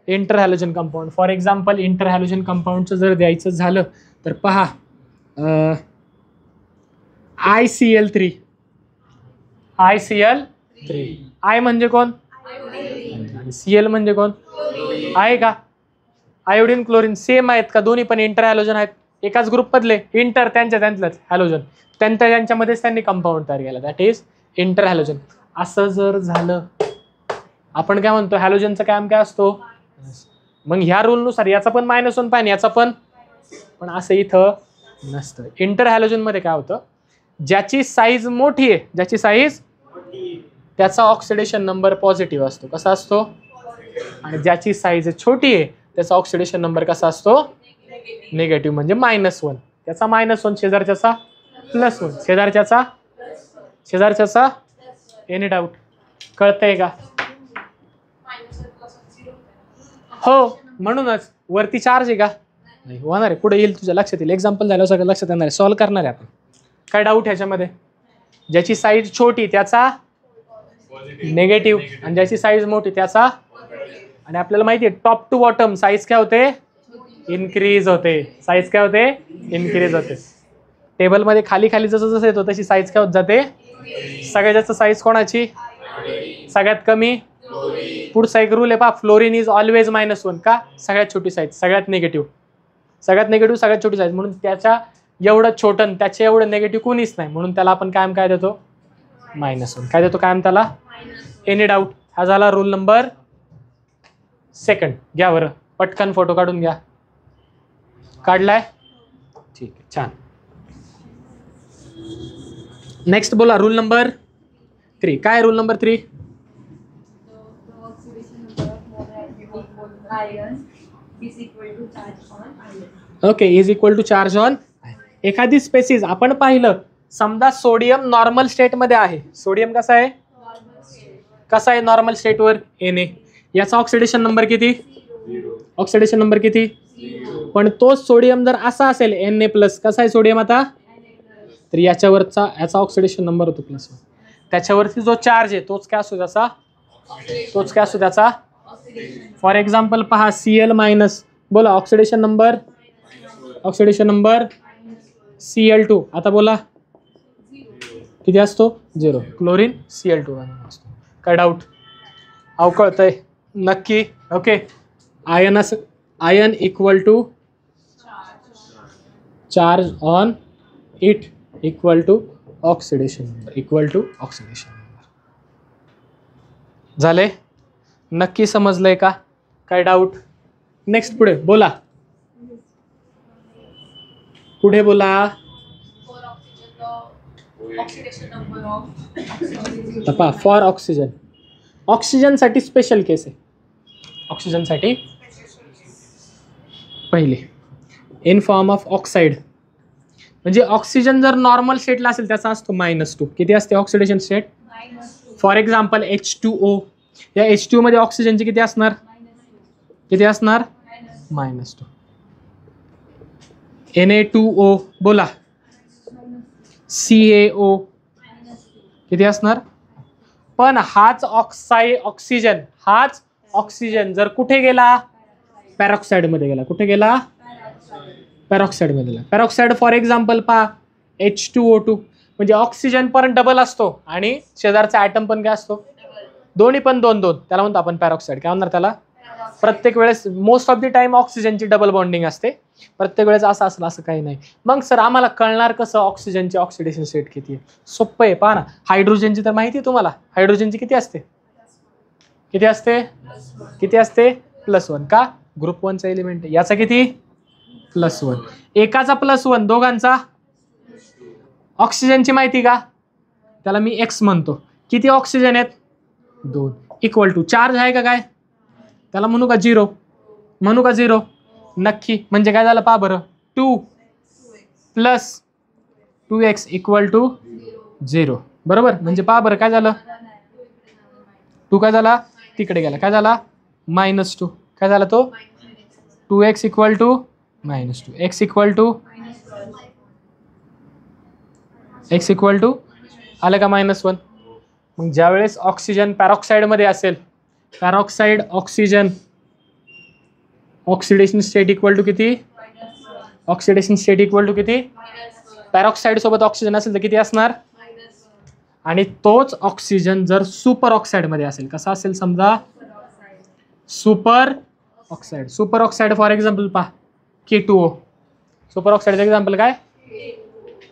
Inter halogen compound. For example interhalogen कंपाऊंडचं जर द्यायचं झालं तर पहा ICl3. आय म्हणजे कोण? आणि Cl म्हणजे कोण? आहे का? आयोडीन क्लोरीन सेम आहेत का? दोन्ही पण इंटर हॅलोजन आहेत. एकाच ग्रुप मधले इंटर, त्यांच्यातलंच हॅलोजन, त्यांच्यामध्येच त्यांनी कंपाऊंड तयार केला. That is inter halogen. असं जर झालं आपण काय म्हणतो? हॅलोजनचा काम काय असतो? मग ह्या रूलनुसार याचा पण -1 पाहिजे, याचा पण असं इथं नसतं. इंटर हॅलोजन मध्ये काय होतं? ज्याची साईज मोठी आहे, त्याचा ऑक्सिडेशन नंबर पॉझिटिव्ह असतो. कसा असतो? आणि ज्याची साईज छोटी आहे त्याचा ऑक्सिडेशन नंबर कसा असतो? निगेटिव्ह म्हणजे -1. त्याचा -1, शेजारच्याचा +1, शेजारच्याचा एनी डाऊट? कळतंय का? हो, म्हणूनच वरती चार्ज आहे का? नाही होणार आहे. पुढे येईल, तुझ्या लक्षात येईल. एक्झाम्पल झालं सगळं लक्षात येणार आहे. सॉल्व्ह करणार आहे आपण. काय डाऊट ह्याच्यामध्ये? ज्याची साईज छोटी त्याचा निगेटिव्ह आणि ज्याची साईज मोठी त्याचा. आणि आपल्याला माहिती आहे टॉप टू बॉटम साईज काय होते? इन्क्रीज होते. साईज काय होते? इन्क्रीज होते. टेबलमध्ये खाली जसं येतो तशी साईज काय होत जाते? सगळ्यात जास्त साईज कोणाची? सगळ्यात कमी. पुढचा एक रूल आहे पहा, फ्लोरीन इज ऑलवेज -1 का? सगळ्यात छोटी साईज, सगळ्यात निगेटिव्ह, सगळ्यात छोटी साईज, म्हणून त्याच्या एवढं छोटं आणि त्याच्या एवढं निगेटिव्ह कोणीच नाही, म्हणून त्याला आपण कायम काय देतो, -1. काय देतो कायम त्याला? Any doubt? हा झाला रूल नंबर 2. घ्या बरं पटकन फोटो काढून घ्या. काढलाय? ठीक आहे, छान. नेक्स्ट बोला रूल नंबर 3. काय rule number 3? Okay, is equal to charge on. एखादी स्पेसिस आपण पाहिलं, समजा सोडियम नॉर्मल स्टेट मध्ये आहे. सोडियम कसा आहे? कसा आहे नॉर्मल स्टेटवर? Na. याचा ऑक्सिडेशन नंबर किती? ऑक्सिडेशन नंबर किती? पण तोच सोडियम जर असा असेल Na+, कसा आहे सोडियम आता? तर याच्यावरचा याचा ऑक्सिडेशन नंबर होतो +1. त्याच्यावरती जो चार्ज आहे तोच काय असतो त्याचा? तोच काय असतो त्याचा? फॉर एक्झाम्पल पहा Cl-. बोला oxidation number. Oxidation number Cl2. आता बोला किती असतो? 0. क्लोरीन Cl2 असतो. काय डाऊट? अवकळतंय नक्की? Okay. Ion equal to charge on it equal to oxidation number. Equal to oxidation number. झाले? नक्की समजलंय का? काय डाऊट? नेक्स्ट पुढे बोला. पुढे बोला. तपा फॉर ऑक्सिजन. ऑक्सिजन साठी स्पेशल केस आहे. ऑक्सिजन साठी पहिले इन फॉर्म ऑफ ऑक्साइड. म्हणजे ऑक्सिजन जर नॉर्मल स्टेटला असेल त्याचा असतो -2. किती असते oxidation state? For example H2O. या H2O मध्ये ऑक्सिजनची किती असणार? किती असणार? -2. Na2O. बोला. CaO किती असणार? पण हाच ऑक्सिजन जर कुठे गेला? पॅरॉक्साइड मध्ये गेला. कुठे गेला? पॅरॉक्साइड मध्ये गेला. पॅरॉक्साइड फॉर एक्झाम्पल पहा H2O2. म्हणजे ऑक्सिजन पण डबल असतो आणि शेजारचा ॲटम पण काय असतो? दोन्ही पण 2-2. त्याला म्हणतो आपण पॅरॉक्साइड. काय म्हणणार त्याला? प्रत्येक वेळेस मोस्ट ऑफ द टाइम ऑक्सिजनची डबल बॉन्डिंग असते. प्रत्येक वेळेस असं असलं असं काही नाही. मग सर आम्हाला कळणार कसं ऑक्सिजनची ऑक्सिडेशन स्टेट किती आहे? सोपं आहे, पहा ना. हायड्रोजनची तर माहिती आहे तुम्हाला. हायड्रोजनची किती असते? किती असते? किती असते? +1. का? ग्रुप 1चा एलिमेंट. याचा किती? +1. एकाचा +1, दोघांचा. ऑक्सिजनची माहिती का? त्याला मी X म्हणतो. किती ऑक्सिजन आहेत? 2. इक्वल टू चार्ज आहे का काय? त्याला म्हणू का 0? म्हणू का 0? नक्की. म्हणजे काय झालं पहा बरं. 2 + 2x इक्वल टू 0. बरोबर. म्हणजे पहा बरं काय झालं? 2 काय झाला? तिकडे गेला. काय झाला? -2. काय झाला तो? 2x equal to -2. x equal to आलं का -1. मग ज्यावेळेस ऑक्सिजन पॅरॉक्साइड मध्ये असेल, peroxide oxygen oxidation state equal to किती? ऑक्सिडेशन स्टेट इक्वल टू किती? पॅरॉक्साइड सोबत ऑक्सिजन असेल तर किती असणार? आणि तोच ऑक्सिजन जर सुपर ऑक्साइड मध्ये असेल, कसा असेल समजा? Super oxide. Super oxide for example पहा K2O. सुपर ऑक्साइडचं एक्झाम्पल काय?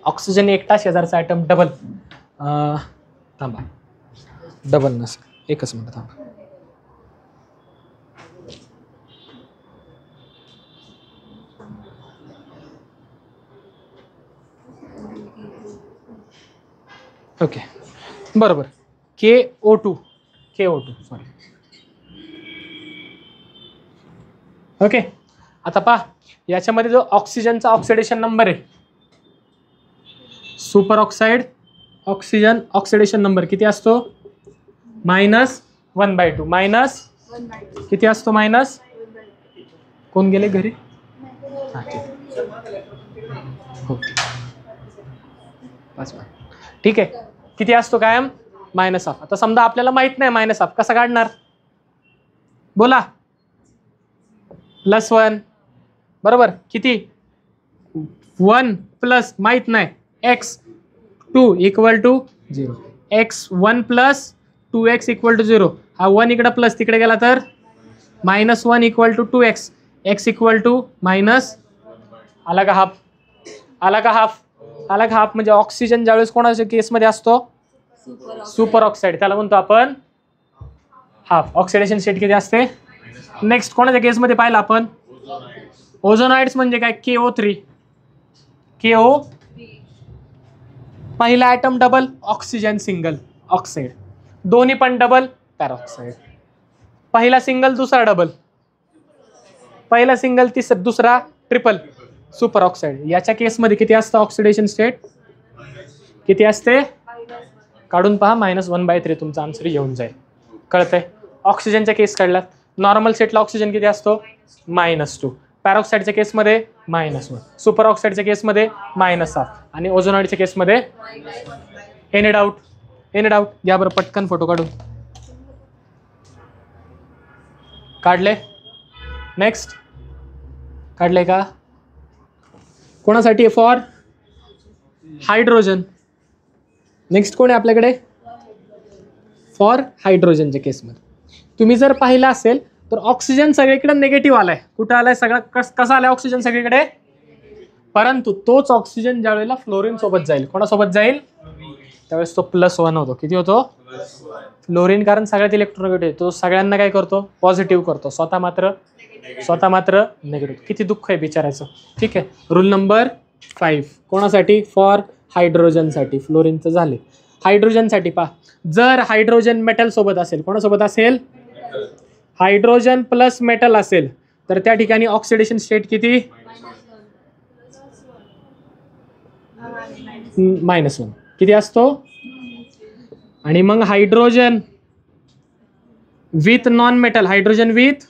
ऑक्सिजन एकटा, शेजारचा ॲटम डबल. थांबा, डबल नसेल, एकच मिनिट थांबा. ओके, बरोबर. KO2 sorry. ओके, आता पहा याच्यामध्ये जो ऑक्सिजनचा ऑक्सिडेशन नंबर आहे, super oxide oxygen oxidation number किती असतो? -1/2. मायनस किती असतो? मायनस. कोण गेले घरी? हां ठीक हो, 5 मिनिट. ठीक आहे. किती असतो कायम? -1/2. आता समजा आपल्याला माहित नाही -1/2 कसा काढणार? बोला. +1 बरोबर. किती? 1 प्लस माहित नाही x2 equal to 0. x1 + 2x equal to 0. हा 1 इकडे प्लस तिकडे गेला तर -1 equal to 2x. x equal to minus. आला का हाफ? आला का हाफ? आला का हाफ? म्हणजे ऑक्सिजन ज्यावेळेस कोणाच्या केसमध्ये असतो? सुपर ऑक्साईड, त्याला म्हणतो आपण हाफ. ऑक्सिडेशन स्टेट किती असते? नेक्स्ट कोणाच्या केसमध्ये पाहिलं आपण? ओझोनॉइड्स म्हणजे काय? KO3, KO पहिला atom double, oxygen single, oxide. दोन्ही पण डबल, पॅरॉक्साईड. पहिला सिंगल, दुसरा डबल, पहिला सिंगल, दुसरा ट्रिपल, सुपर ऑक्साईड. याच्या केसमध्ये किती असतं ऑक्सिडेशन स्टेट? किती असते? काढून पहा, -1/3 तुमचा आन्सर येऊन जाईल. कळतंय? ऑक्सिजनच्या केस काढला. नॉर्मल स्टेटला ऑक्सिजन किती असतो? -2. पॅरॉक्साईडच्या केसमध्ये -1. सुपर ऑक्साईडच्या केसमध्ये -1. आणि ओझोनॉइडच्या केसमध्ये एनी डाऊट? Any doubt? घ्या बरं पटकन फोटो काढून. काढले? नेक्स्ट काढले का? कोणासाठी? For hydrogen. नेक्स्ट कोण आहे आपल्याकडे? फॉर हायड्रोजनच्या केसमध्ये तुम्ही जर पाहिलं असेल तर ऑक्सिजन सगळीकडे निगेटिव्ह आलाय. कुठं आलाय? सगळं कसा आलाय ऑक्सिजन सगळीकडे? परंतु तोच ऑक्सिजन ज्या वेळेला फ्लोरीन सोबत जाईल, कोणासोबत जाईल? त्यावेळेस तो +1 होतो. किती होतो? फ्लोरीन, कारण सगळ्यात इलेक्ट्रोनिगेटिव्ह, तो सगळ्यांना काय करतो? पॉझिटिव्ह करतो, स्वतः मात्र निगेटिव्ह. किती दुःख आहे बिचारायचं. ठीक आहे. रूल नंबर 5 कोणासाठी? फॉर हायड्रोजनसाठी. फ्लोरीनचं झाले. हायड्रोजनसाठी पहा, जर हायड्रोजन मेटल सोबत असेल, कोणासोबत असेल? हायड्रोजन प्लस मेटल असेल तर त्या ठिकाणी ऑक्सिडेशन स्टेट किती? -1. किती असतो? आणि मग hydrogen with non metal, hydrogen with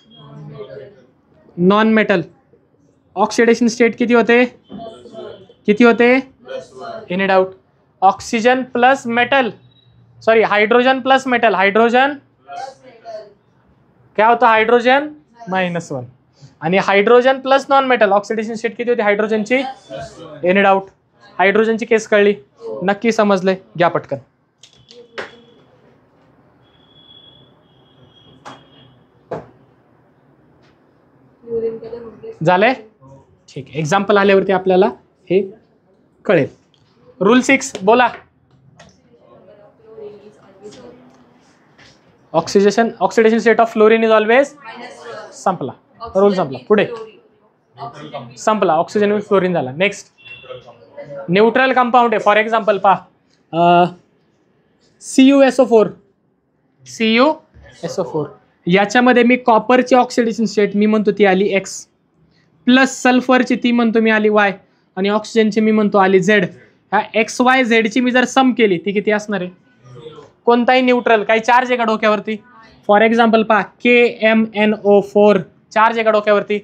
non metal, oxidation state किती होते? किती होते? Any doubt? Oxygen plus metal, sorry hydrogen plus metal, hydrogen क्या होतं? हायड्रोजन -1. आणि hydrogen plus non metal, oxidation state किती होती हायड्रोजनची? Any doubt? हायड्रोजनची केस कळली? नक्की समजले? घ्या पटकन. झाले? ठीक आहे. एक्झाम्पल आल्यावरती आपल्याला हे कळेल. रूल 6 बोला. Oxidation state of fluorine is always. संपला रूल, संपला. पुढे संपला. ऑक्सिजन विथ फ्लोरीन झाला. नेक्स्ट न्यूट्रल कंपाऊंड आहे. फॉर एक्झाम्पल पहा, CuSO4. CuSO4 याच्यामध्ये मी कॉपरची ऑक्सिडेशन स्टेट मी म्हणतो ती आली X, प्लस सल्फरची ती म्हणतो मी आली Y, आणि ऑक्सिजनची मी म्हणतो आली Z. ह्या XY Z ची मी जर सम केली ती किती असणार आहे? कोणताही न्यूट्रल, काही चार्ज आहे का डोक्यावरती? फॉर एक्झाम्पल पहा, KMNO4 चार्ज आहे का डोक्यावरती?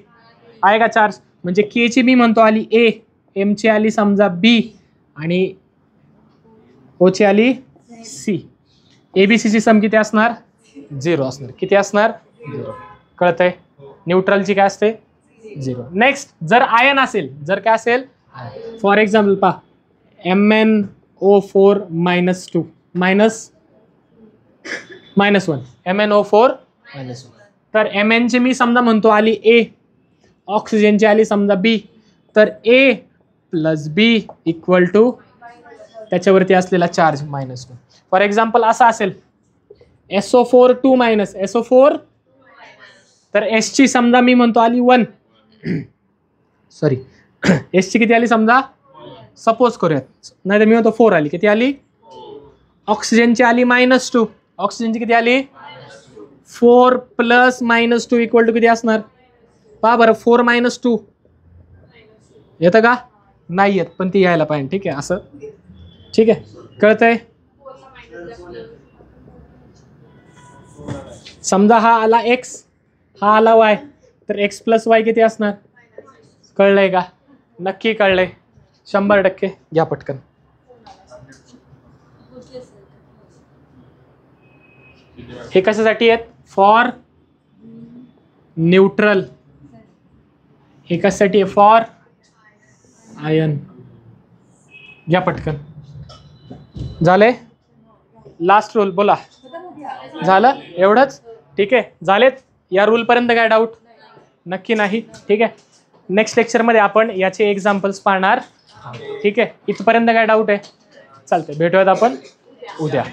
आहे का चार्ज? म्हणजे K ची मी म्हणतो आली A, M ची आली समजा B, आणि O ची आली C. ABC ची सम किती असणार? 0 असणार. किती असणार? 0. कळतंय? न्यूट्रलची काय असते? 0. नेक्स्ट जर आयन असेल, जर काय असेल? फॉर एक्झाम्पल पहा, MnO4 -2 -1, MnO4 -1. तर Mn ची मी समजा म्हणतो आली A, ऑक्सिजनची आली समजा B, तर A + B = त्याच्यावरती असलेला चार्ज -1. फॉर एक्झाम्पल असा असेल SO4 2 SO4, तर S ची समजा मी म्हणतो आली 1, सॉरी S ची किती आली समजा, सपोज करूयात, नाही तर मी म्हणतो 4 आली. किती आली? ऑक्सिजनची आली -2. ऑक्सिजनची किती आली? 4 + -2 = किती असणार? पहा बरं, 4 - 2 येतं का? नाही येत, पण ती यायला पाहिजे. ठीक आहे, असं ठीक आहे. कळतंय? समजा हा आला X, हा आला Y, तर X + Y किती असणार? कळलंय का? नक्की कळलंय? 100%. घ्या पटकन. हे कशासाठी आहेत? For neutral. हे कशासाठी आहे? For ion. घ्या पटकन. झाले? लास्ट रूल बोला. झालं? एवढंच? ठीक आहे. झालेत? या रूल पर्यंत काय डाऊट? नक्की नाही? ठीक आहे. नेक्स्ट लेक्चरमध्ये आपण याचे एक्झाम्पल्स पाहणार ठीक आहे, इथपर्यंत काय डाऊट आहे? चालतंय, भेटूयात आपण उद्या.